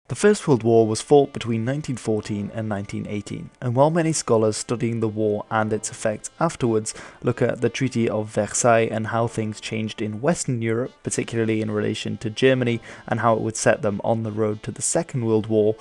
The First World War was fought between 1914 and 1918, and while many scholars studying the war and its effects afterwards look at the Treaty of Versailles and how things changed in Western Europe, particularly in relation to Germany, and how it would set them on the road to the Second World War,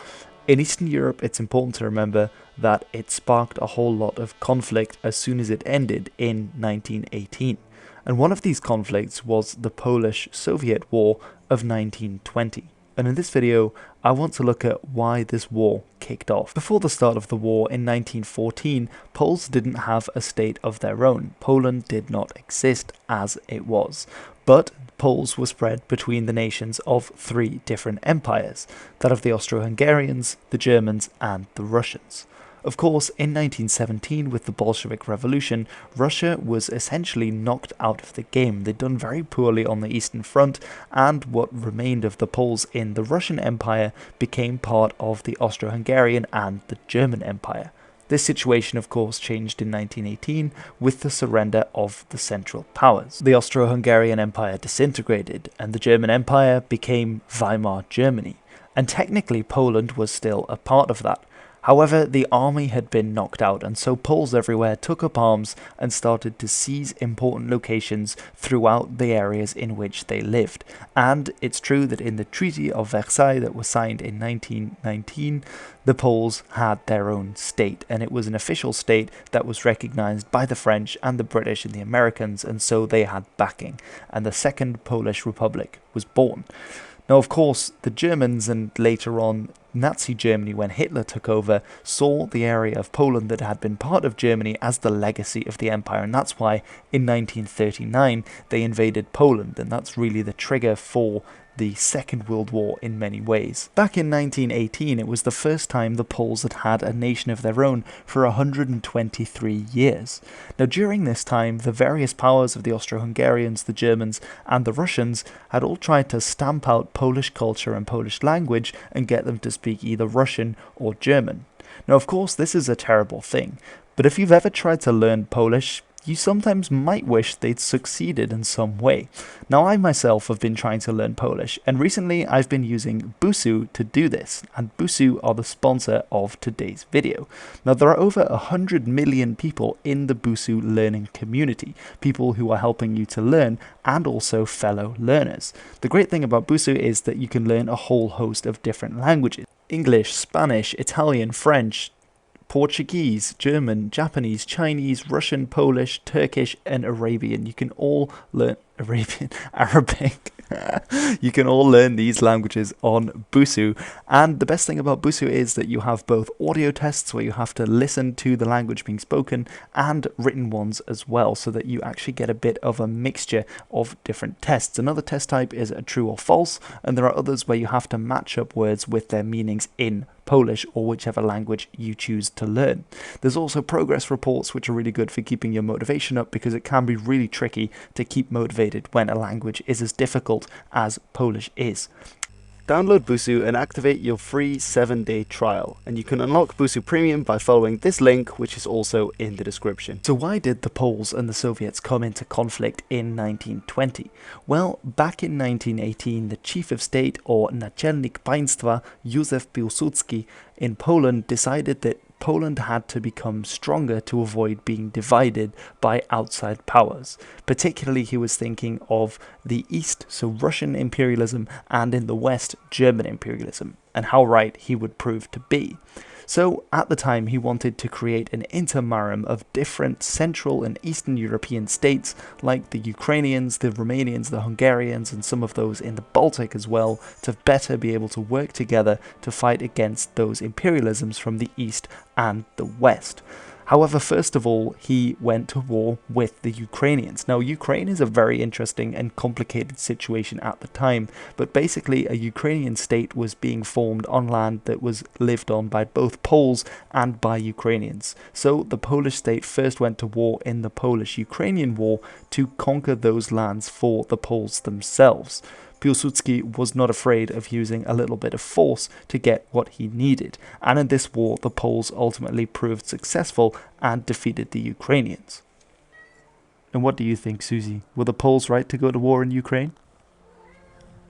in Eastern Europe it's important to remember that it sparked a whole lot of conflict as soon as it ended in 1918. And one of these conflicts was the Polish-Soviet War of 1920. And in this video, I want to look at why this war kicked off. Before the start of the war in 1914, Poles didn't have a state of their own. Poland did not exist as it was. But Poles were spread between the nations of three different empires, that of the Austro-Hungarians, the Germans, and the Russians. Of course, in 1917, with the Bolshevik Revolution, Russia was essentially knocked out of the game. They'd done very poorly on the Eastern Front, and what remained of the Poles in the Russian Empire became part of the Austro-Hungarian and the German Empire. This situation, of course, changed in 1918 with the surrender of the Central Powers. The Austro-Hungarian Empire disintegrated, and the German Empire became Weimar Germany. And technically, Poland was still a part of that. However, the army had been knocked out, and so Poles everywhere took up arms and started to seize important locations throughout the areas in which they lived. And it's true that in the Treaty of Versailles that was signed in 1919, the Poles had their own state, and it was an official state that was recognized by the French and the British and the Americans, and so they had backing, and the Second Polish Republic was born. Now, of course, the Germans and later on Nazi Germany, when Hitler took over, saw the area of Poland that had been part of Germany as the legacy of the empire, and that's why in 1939 they invaded Poland, and that's really the trigger for the Second World War in many ways. Back in 1918, it was the first time the Poles had had a nation of their own for 123 years. Now, during this time, the various powers of the Austro-Hungarians, the Germans, and the Russians had all tried to stamp out Polish culture and Polish language and get them to speak either Russian or German. Now, of course, this is a terrible thing, but if you've ever tried to learn Polish, you sometimes might wish they'd succeeded in some way. Now, I myself have been trying to learn Polish, and recently I've been using Busu to do this, and Busu are the sponsor of today's video. Now, there are over 100 million people in the Busu learning community, people who are helping you to learn, and also fellow learners. The great thing about Busu is that you can learn a whole host of different languages: English, Spanish, Italian, French, Portuguese, German, Japanese, Chinese, Russian, Polish, Turkish, and Arabian. You can all learn Arabic. You can all learn these languages on Busu, and the best thing about Busu is that you have both audio tests where you have to listen to the language being spoken and written ones as well, so that you actually get a bit of a mixture of different tests. Another test type is a true or false, and there are others where you have to match up words with their meanings in Polish or whichever language you choose to learn. There's also progress reports, which are really good for keeping your motivation up, because it can be really tricky to keep motivated when a language is as difficult as Polish is. Download Busu and activate your free 7-day trial, and you can unlock Busu Premium by following this link, which is also in the description. So why did the Poles and the Soviets come into conflict in 1920? Well, back in 1918, the Chief of State, or Naczelnik Państwa, Józef Piłsudski in Poland, decided that Poland had to become stronger to avoid being divided by outside powers. Particularly, he was thinking of the East, so Russian imperialism, and in the West, German imperialism, and how right he would prove to be. So, at the time, he wanted to create an intermarum of different Central and Eastern European states, like the Ukrainians, the Romanians, the Hungarians, and some of those in the Baltic as well, to better be able to work together to fight against those imperialisms from the East and the West. However, first of all, he went to war with the Ukrainians. Now, Ukraine is a very interesting and complicated situation at the time, but basically a Ukrainian state was being formed on land that was lived on by both Poles and by Ukrainians. So the Polish state first went to war in the Polish-Ukrainian War to conquer those lands for the Poles themselves. Piłsudski was not afraid of using a little bit of force to get what he needed, and in this war the Poles ultimately proved successful and defeated the Ukrainians. And what do you think, Susie? Were the Poles right to go to war in Ukraine?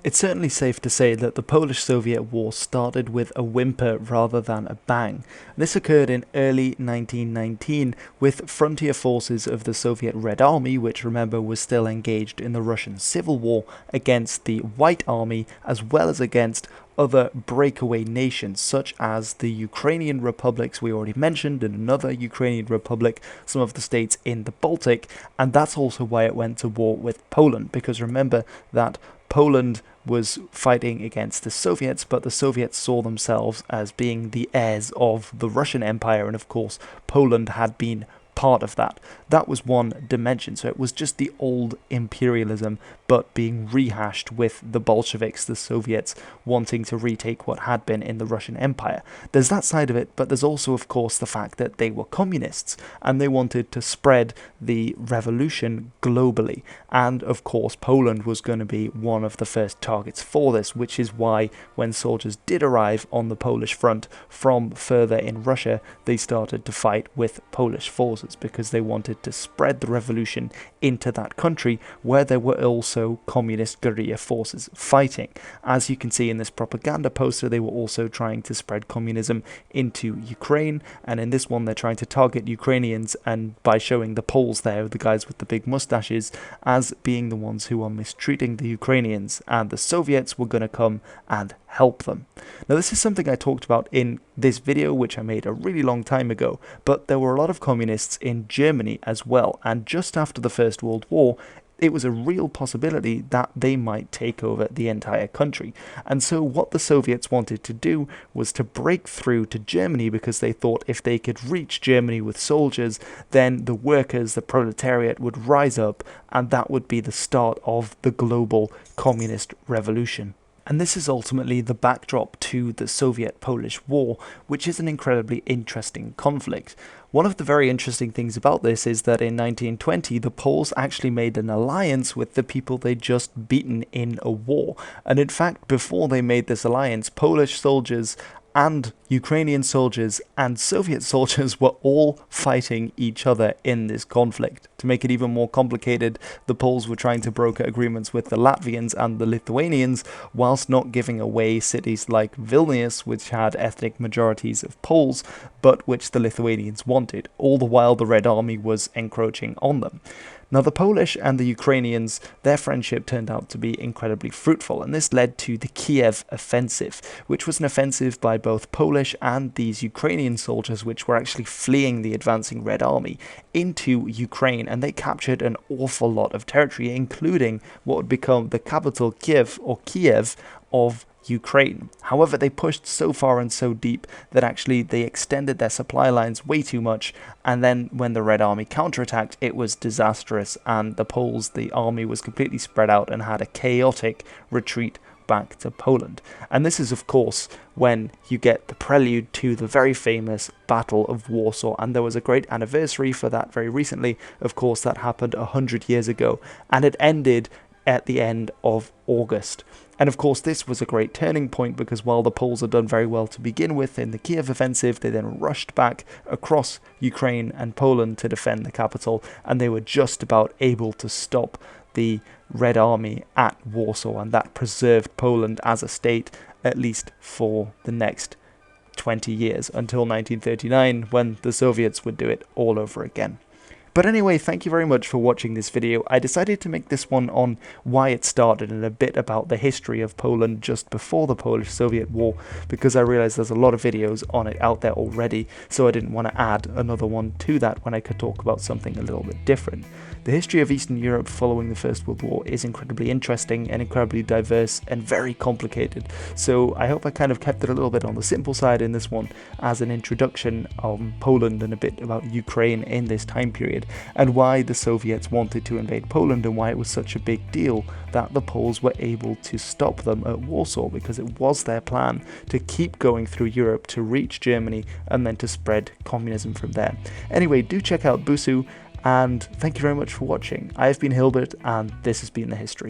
It's certainly safe to say that the Polish-Soviet War started with a whimper rather than a bang. This occurred in early 1919 with frontier forces of the Soviet Red Army, which remember was still engaged in the Russian Civil War, against the White Army, as well as against other breakaway nations such as the Ukrainian republics we already mentioned, and another Ukrainian republic, some of the states in the Baltic, and that's also why it went to war with Poland, because remember that Poland was fighting against the Soviets, but the Soviets saw themselves as being the heirs of the Russian Empire, and of course Poland had been part of that. That was one dimension, so it was just the old imperialism but being rehashed with the Bolsheviks, the Soviets, wanting to retake what had been in the Russian Empire. There's that side of it, but there's also of course the fact that they were communists and they wanted to spread the revolution globally, and of course Poland was going to be one of the first targets for this, which is why when soldiers did arrive on the Polish front from further in Russia, they started to fight with Polish forces, because they wanted to spread the revolution into that country where there were also communist guerrilla forces fighting. As you can see in this propaganda poster, they were also trying to spread communism into Ukraine, and in this one they're trying to target Ukrainians, and by showing the Poles there, the guys with the big mustaches, as being the ones who are mistreating the Ukrainians, and the Soviets were going to come and help them. Now this is something I talked about in this video, which I made a really long time ago, but there were a lot of communists in Germany as well, and just after the First World War it was a real possibility that they might take over the entire country. And so what the Soviets wanted to do was to break through to Germany, because they thought if they could reach Germany with soldiers, then the workers, the proletariat, would rise up, and that would be the start of the global communist revolution. And this is ultimately the backdrop to the Soviet-Polish War, which is an incredibly interesting conflict. One of the very interesting things about this is that in 1920, the Poles actually made an alliance with the people they'd just beaten in a war. And in fact, before they made this alliance, Polish soldiers and Ukrainian soldiers and Soviet soldiers were all fighting each other in this conflict. To make it even more complicated, the Poles were trying to broker agreements with the Latvians and the Lithuanians, whilst not giving away cities like Vilnius, which had ethnic majorities of Poles, but which the Lithuanians wanted, all the while the Red Army was encroaching on them. Now the Polish and the Ukrainians, their friendship turned out to be incredibly fruitful, and this led to the Kiev offensive, which was an offensive by both Polish and these Ukrainian soldiers, which were actually fleeing the advancing Red Army into Ukraine, and they captured an awful lot of territory, including what would become the capital Kiev of Ukraine. However, they pushed so far and so deep that actually they extended their supply lines way too much, and then when the Red Army counterattacked, it was disastrous, and the Poles, the army, was completely spread out and had a chaotic retreat back to Poland. And this is of course when you get the prelude to the very famous Battle of Warsaw, and there was a great anniversary for that very recently. Of course, that happened 100 years ago, and it ended at the end of August. And of course this was a great turning point, because while the Poles had done very well to begin with in the Kiev offensive, they then rushed back across Ukraine and Poland to defend the capital, and they were just about able to stop the Red Army at Warsaw, and that preserved Poland as a state, at least for the next 20 years, until 1939, when the Soviets would do it all over again. But anyway, thank you very much for watching this video. I decided to make this one on why it started and a bit about the history of Poland just before the Polish-Soviet War, because I realized there's a lot of videos on it out there already, so I didn't want to add another one to that when I could talk about something a little bit different. The history of Eastern Europe following the First World War is incredibly interesting and incredibly diverse and very complicated, so I hope I kind of kept it a little bit on the simple side in this one as an introduction on Poland and a bit about Ukraine in this time period, and why the Soviets wanted to invade Poland and why it was such a big deal that the Poles were able to stop them at Warsaw, because it was their plan to keep going through Europe to reach Germany and then to spread communism from there. Anyway, do check out Busu, and thank you very much for watching. I have been Hilbert, and this has been The History.